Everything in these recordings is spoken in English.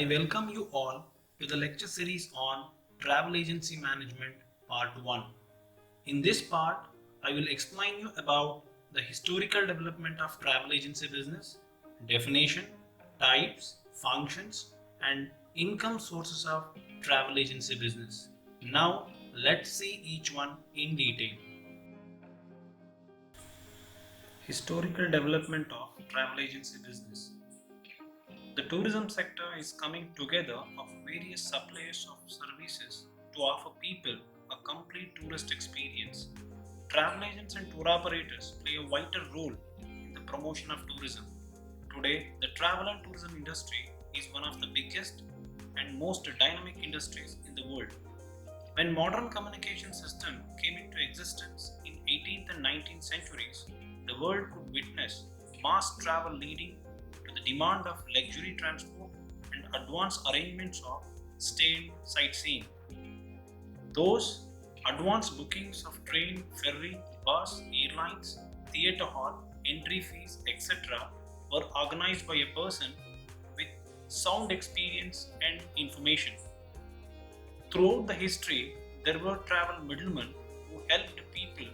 welcome you all to the lecture series on Travel Agency Management Part 1. In this part, I will explain you about the historical development of travel agency business, definition, types, functions, and income sources of travel agency business. Now, let's see each one in detail. Historical development of travel agency business. The tourism sector is coming together of various suppliers of services to offer people a complete tourist experience. Travel agents and tour operators play a vital role in the promotion of tourism. Today, the travel and tourism industry is one of the biggest and most dynamic industries in the world. When modern communication system came into existence in 18th and 19th centuries, the world could witness mass travel leading to the demand of luxury transport and advanced arrangements of stay and sightseeing. Those advanced bookings of train, ferry, bus, airlines, theatre hall, entry fees, etc. were organized by a person with sound experience and information. Throughout the history, there were travel middlemen who helped people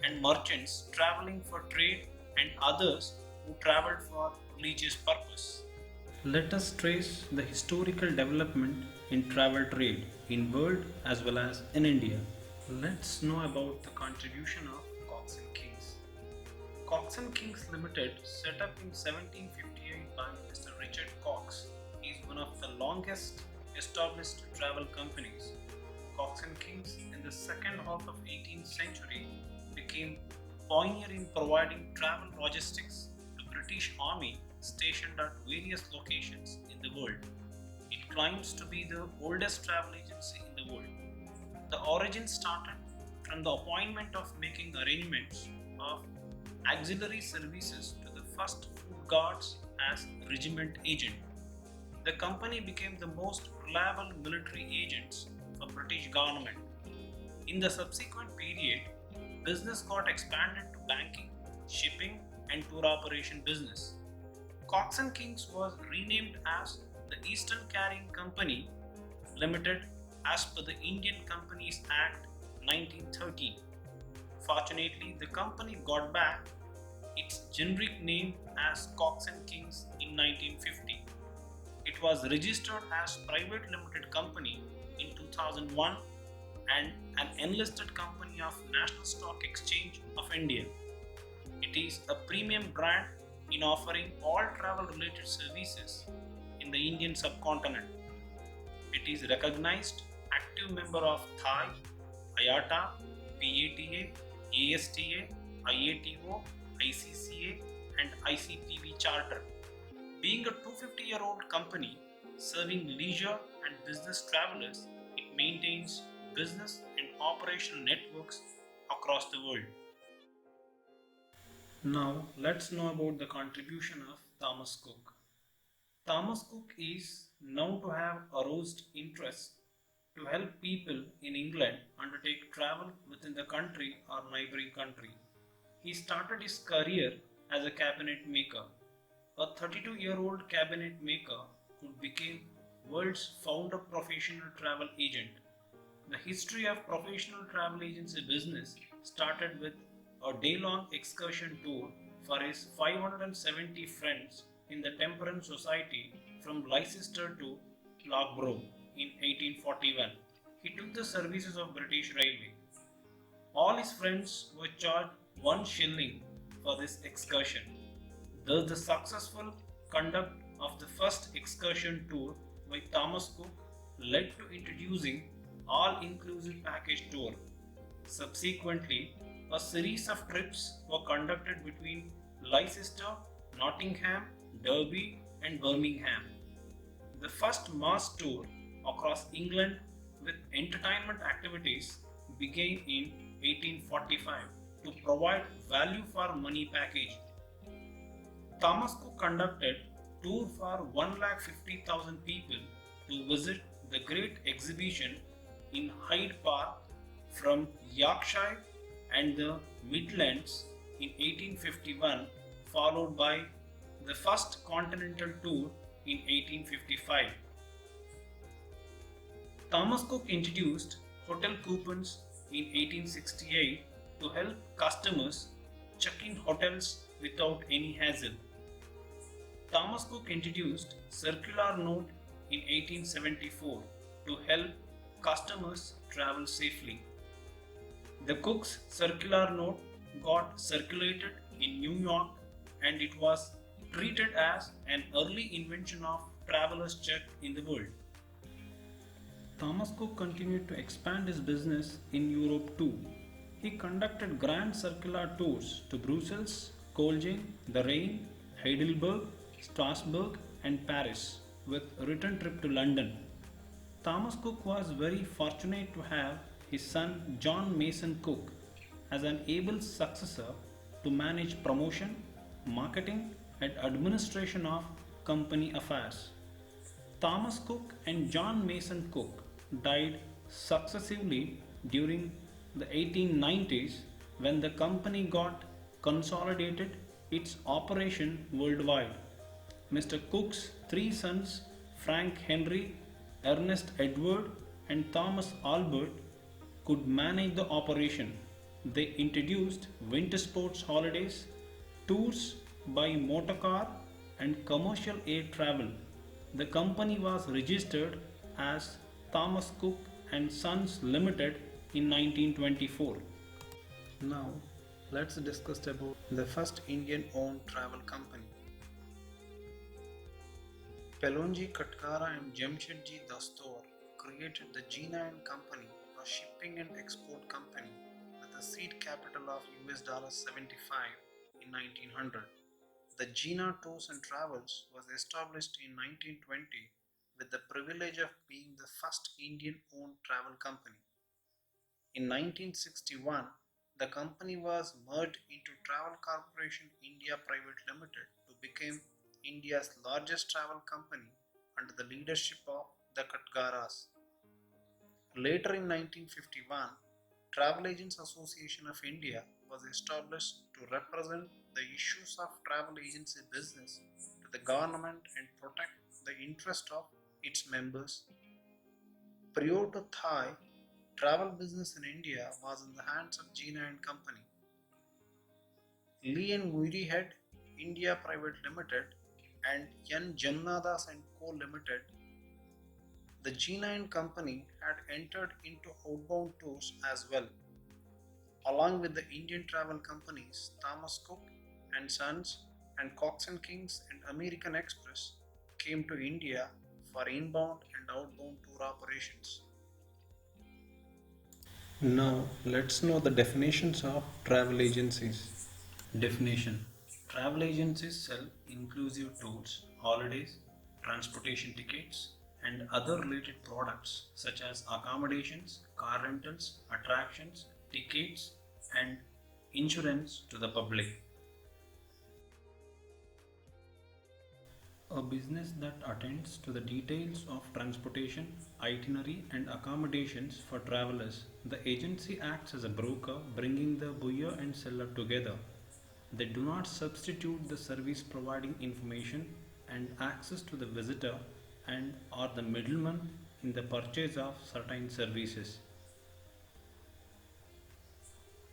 and merchants traveling for trade and others who traveled for religious purpose. Let us trace the historical development in travel trade in world as well as in India. Let's know about the contribution of Cox and Kings. Cox and Kings Limited, set up in 1758 by Mr. Richard Cox, is one of the longest established travel companies. Cox and Kings in the second half of 18th century became pioneer in providing travel logistics to British Army stationed at various locations in the world. It claims to be the oldest travel agency in the world. The origin started from the appointment of making arrangements of auxiliary services to the first food guards as regiment agent. The company became the most reliable military agents for British government. In the subsequent period, business got expanded to banking, shipping, and tour operation business. Cox and Kings was renamed as the Eastern Carrying Company Limited as per the Indian Companies Act 1913. Fortunately, the company got back its generic name as Cox and Kings in 1950. It was registered as private limited company in 2001 and an enlisted company of National Stock Exchange of India. It is a premium brand in offering all travel related services in the Indian subcontinent. It is recognized active member of Thai, IATA, PATA, ASTA, IATO, ICCA and ICPB charter. Being a 250-year-old company serving leisure and business travelers, it maintains business and operational networks across the world. Now let's know about the contribution of Thomas Cook. Thomas Cook is known to have aroused interest to help people in England undertake travel within the country or neighboring country. He started his career as a cabinet maker. A 32-year-old cabinet maker could become world's founder professional travel agent. The history of professional travel agency business started with a day-long excursion tour for his 570 friends in the Temperance Society from Leicester to Loughborough in 1841. He took the services of British Railway. All his friends were charged 1 shilling for this excursion. Thus, the successful conduct of the first excursion tour by Thomas Cook led to introducing all-inclusive package tour. Subsequently, a series of trips were conducted between Leicester, Nottingham, Derby and Birmingham. The first mass tour across England with entertainment activities began in 1845 to provide value for money package. Thomas Cook conducted tour for 150,000 people to visit the Great Exhibition in Hyde Park from Yorkshire and the Midlands in 1851, followed by the first continental tour in 1855. Thomas Cook introduced hotel coupons in 1868 to help customers check in hotels without any hassle. Thomas Cook introduced circular note in 1874 to help customers travel safely. The Cook's circular note got circulated in New York and it was treated as an early invention of traveler's check in the world. Thomas Cook continued to expand his business in Europe too. He conducted grand circular tours to Brussels, Cologne, the Rhine, Heidelberg, Strasbourg, and Paris, with a return trip to London. Thomas Cook was very fortunate to have his son John Mason Cook as an able successor to manage promotion, marketing, and administration of company affairs. Thomas Cook and John Mason Cook died successively during the 1890s when the company got consolidated its operation worldwide. Mr. Cook's three sons, Frank Henry, Ernest Edward, and Thomas Albert, could manage the operation. They introduced winter sports holidays, tours by motorcar, and commercial air travel. The company was registered as Thomas Cook and Sons Limited in 1924. Now, let's discuss about the first Indian-owned travel company. Pelonji Katkara and Jamshedji Dastor created the Gina and Company, a shipping and export company with a seed capital of $75 in 1900. The Gina Tours and Travels was established in 1920 with the privilege of being the first Indian-owned travel company. In 1961, the company was merged into Travel Corporation India Private Limited to become India's largest travel company under the leadership of the Katgaras. Later in 1951, Travel Agents Association of India was established to represent the issues of travel agency business to the government and protect the interest of its members. Prior to Thai, travel business in India was in the hands of Gina and Company. Lee and Muirhead India Private Limited and N. Jannadas and Co. Limited. The Gina and Company had entered into outbound tours as well, along with the Indian travel companies Thomas Cook and Sons and Cox and Kings and American Express came to India for inbound and outbound tour operations. Now let's know the definitions of travel agencies. Definition: travel agencies sell inclusive tours, holidays, transportation tickets, and other related products such as accommodations, car rentals, attractions, tickets, and insurance to the public. A business that attends to the details of transportation, itinerary, and accommodations for travelers. The agency acts as a broker, bringing the buyer and seller together. They do not substitute the service providing information and access to the visitor and are the middleman in the purchase of certain services.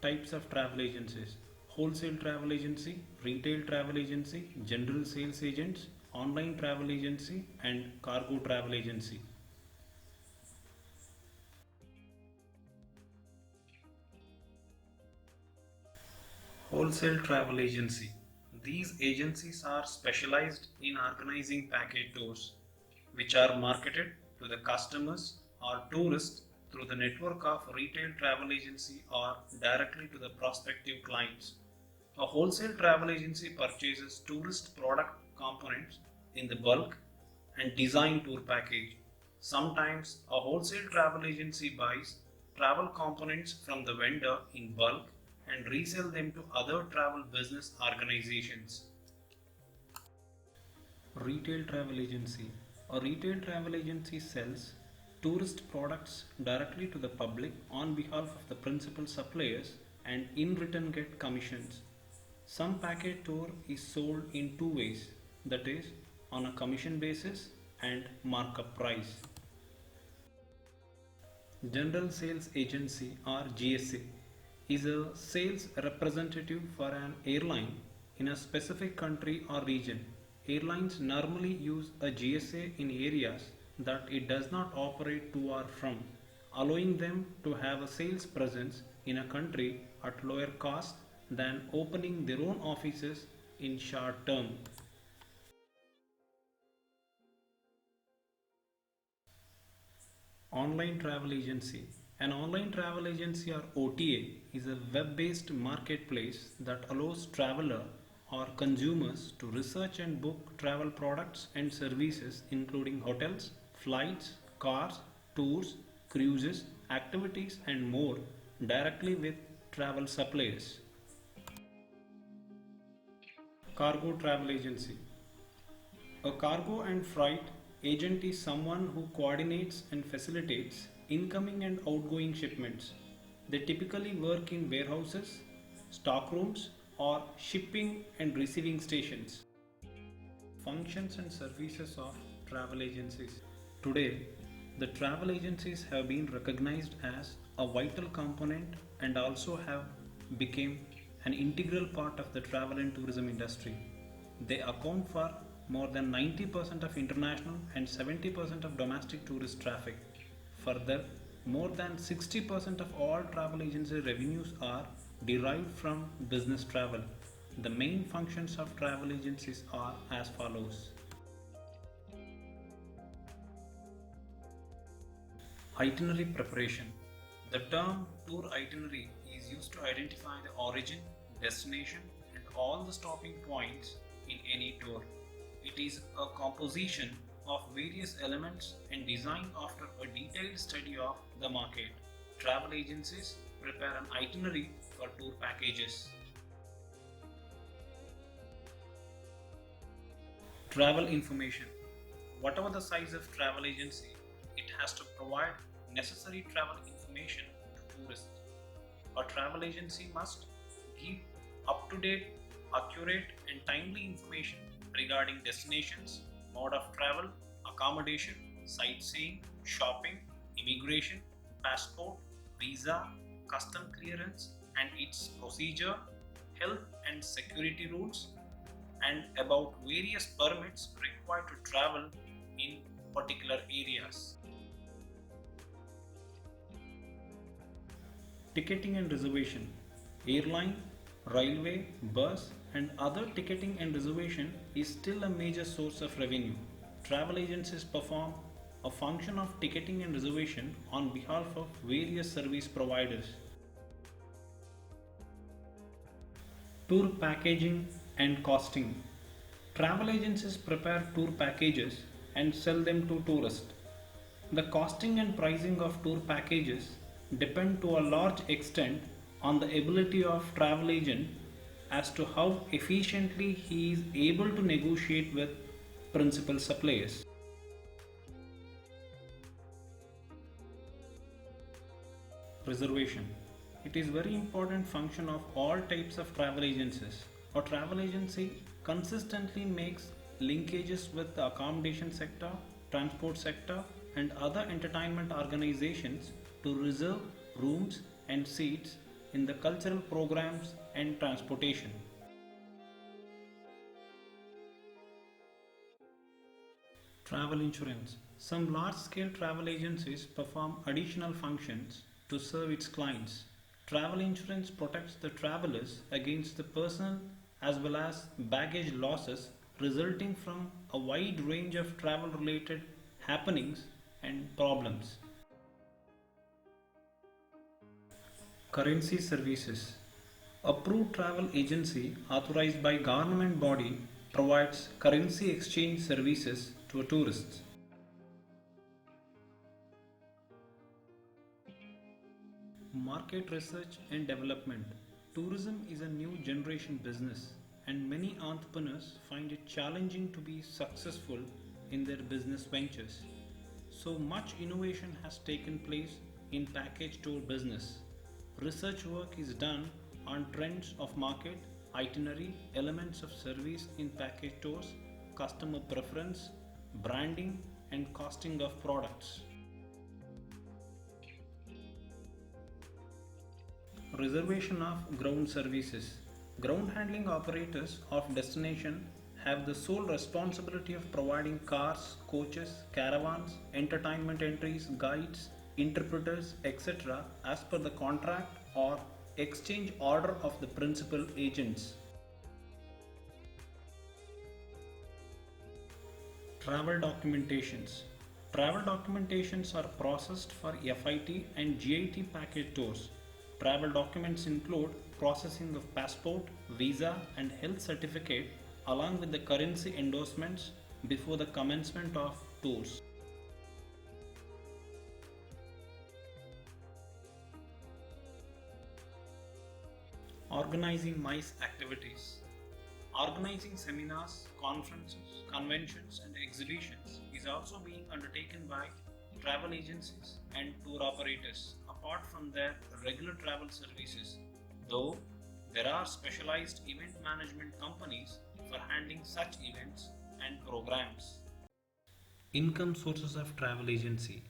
Types of travel agencies: wholesale travel agency, retail travel agency, general sales agents, online travel agency, and cargo travel agency. Wholesale travel agency. These agencies are specialized in organizing package tours, which are marketed to the customers or tourists through the network of retail travel agency or directly to the prospective clients. A wholesale travel agency purchases tourist product components in the bulk and design tour package. Sometimes a wholesale travel agency buys travel components from the vendor in bulk and resell them to other travel business organizations. Retail travel agency. A retail travel agency sells tourist products directly to the public on behalf of the principal suppliers and in return get commissions. Some package tour is sold in two ways, that is, on a commission basis and markup price. General Sales Agency or GSA is a sales representative for an airline in a specific country or region. Airlines normally use a GSA in areas that it does not operate to or from, allowing them to have a sales presence in a country at lower cost than opening their own offices in short term. Online travel agency. An online travel agency or OTA is a web based marketplace that allows traveler or consumers to research and book travel products and services including hotels, flights, cars, tours, cruises, activities and more directly with travel suppliers. Cargo travel agency. A cargo and freight agent is someone who coordinates and facilitates incoming and outgoing shipments. They typically work in warehouses, stockrooms, or shipping and receiving stations. Functions and services of travel agencies. Today, the travel agencies have been recognized as a vital component and also have become an integral part of the travel and tourism industry. They account for more than 90% of international and 70% of domestic tourist traffic. Further, more than 60% of all travel agency revenues are derived from business travel. The main functions of travel agencies are as follows. Itinerary preparation. The term tour itinerary is used to identify the origin, destination, and all the stopping points in any tour. It is a composition of various elements and designed after a detailed study of the market. Travel agencies prepare an itinerary for tour packages. Travel information. Whatever the size of travel agency, it has to provide necessary travel information to tourists. A travel agency must give up to date, accurate, and timely information regarding destinations, mode of travel, accommodation, sightseeing, shopping, immigration, passport, visa, custom clearance, and its procedure, health and security rules, and about various permits required to travel in particular areas. Ticketing and reservation. Airline, railway, bus, and other ticketing and reservation is still a major source of revenue. Travel agencies perform a function of ticketing and reservation on behalf of various service providers. Tour packaging and costing. Travel agencies prepare tour packages and sell them to tourists. The costing and pricing of tour packages depend to a large extent on the ability of travel agent as to how efficiently he is able to negotiate with principal suppliers. Reservation. It is very important function of all types of travel agencies. A travel agency consistently makes linkages with the accommodation sector, transport sector, and other entertainment organizations to reserve rooms and seats in the cultural programs and transportation. Travel insurance. Some large scale travel agencies perform additional functions to serve its clients. Travel insurance protects the travelers against the personal as well as baggage losses resulting from a wide range of travel related happenings and problems. Currency services. Approved travel agency authorized by government body provides currency exchange services to tourists. Market research and development. Tourism is a new generation business and many entrepreneurs find it challenging to be successful in their business ventures. So much innovation has taken place in package tour business. Research work is done on trends of market, itinerary, elements of service in package tours, customer preference, branding, and costing of products. Reservation of ground services. Ground handling operators of destination have the sole responsibility of providing cars, coaches, caravans, entertainment entries, guides, interpreters, etc. as per the contract or exchange order of the principal agents. Travel documentations. Travel documentations are processed for FIT and GIT package tours. Travel documents include processing of passport, visa, and health certificate along with the currency endorsements before the commencement of tours. Organizing MICE activities. Organizing seminars, conferences, conventions, and exhibitions is also being undertaken by travel agencies and tour operators apart from their regular travel services, though there are specialized event management companies for handling such events and programs. Income sources of travel agency.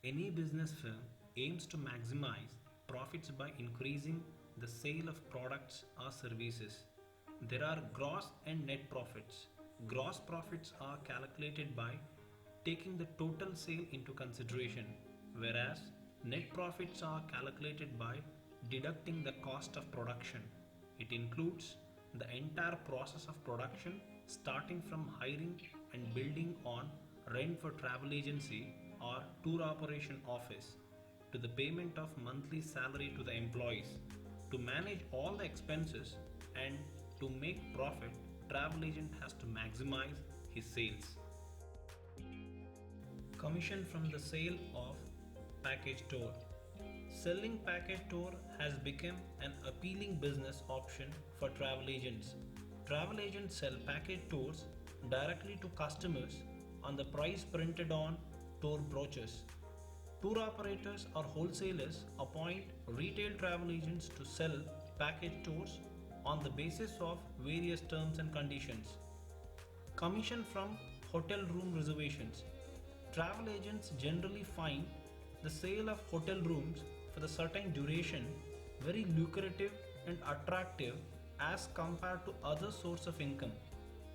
Any business firm aims to maximize profits by increasing the sale of products or services. There are gross and net profits. Gross profits are calculated by taking the total sale into consideration, whereas net profits are calculated by deducting the cost of production. It includes the entire process of production starting from hiring and building on rent for travel agency or tour operation office to the payment of monthly salary to the employees. To manage all the expenses and to make profit, travel agent has to maximize his sales. Commission from the sale of package tour. Selling package tour has become an appealing business option for travel agents. Travel agents sell package tours directly to customers on the price printed on tour brochures. Tour operators or wholesalers appoint retail travel agents to sell package tours on the basis of various terms and conditions. Commission from hotel room reservations. Travel agents generally find the sale of hotel rooms for the certain duration very lucrative and attractive as compared to other source of income.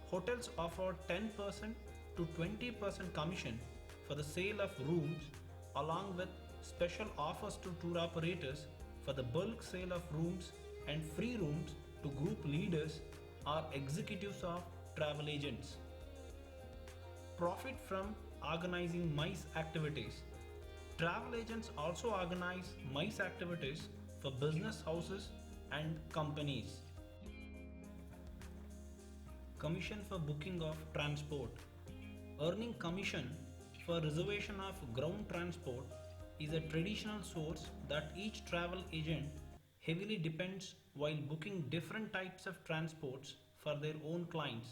Hotels offer 10% to 20% commission for the sale of rooms along with special offers to tour operators for the bulk sale of rooms and free rooms to group leaders or executives of travel agents. Profit from organizing MICE activities. Travel agents also organize MICE activities for business houses and companies. Commission for booking of transport. Earning commission for reservation of ground transport is a traditional source that each travel agent heavily depends while booking different types of transports for their own clients.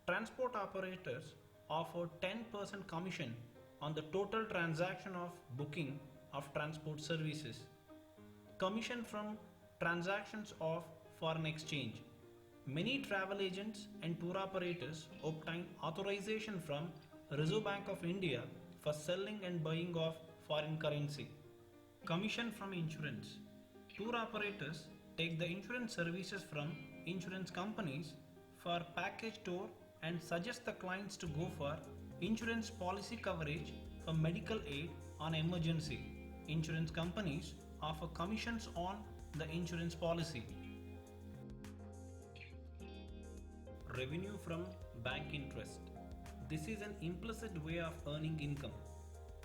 Transport operators offer 10% commission on the total transaction of booking of transport services. Commission from transactions of foreign exchange. Many travel agents and tour operators obtain authorization from Reserve Bank of India for selling and buying of foreign currency. Commission from insurance. Tour operators take the insurance services from insurance companies for package tour and suggest the clients to go for insurance policy coverage for medical aid on emergency. Insurance companies offer commissions on the insurance policy. Revenue from bank interest. This is an implicit way of earning income.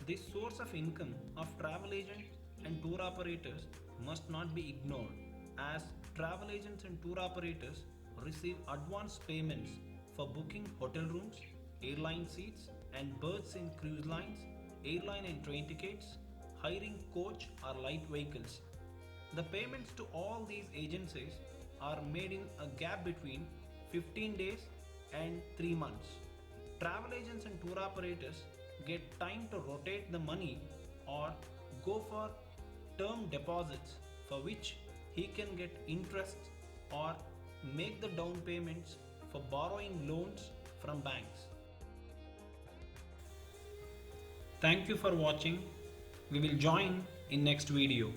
This source of income of travel agents and tour operators must not be ignored, as travel agents and tour operators receive advance payments for booking hotel rooms, airline seats and berths in cruise lines, airline and train tickets, hiring coach or light vehicles. The payments to all these agencies are made in a gap between 15 days and 3 months. Travel agents and tour operators get time to rotate the money or go for term deposits for which he can get interest or make the down payments for borrowing loans from banks. Thank you for watching. We will join in next video.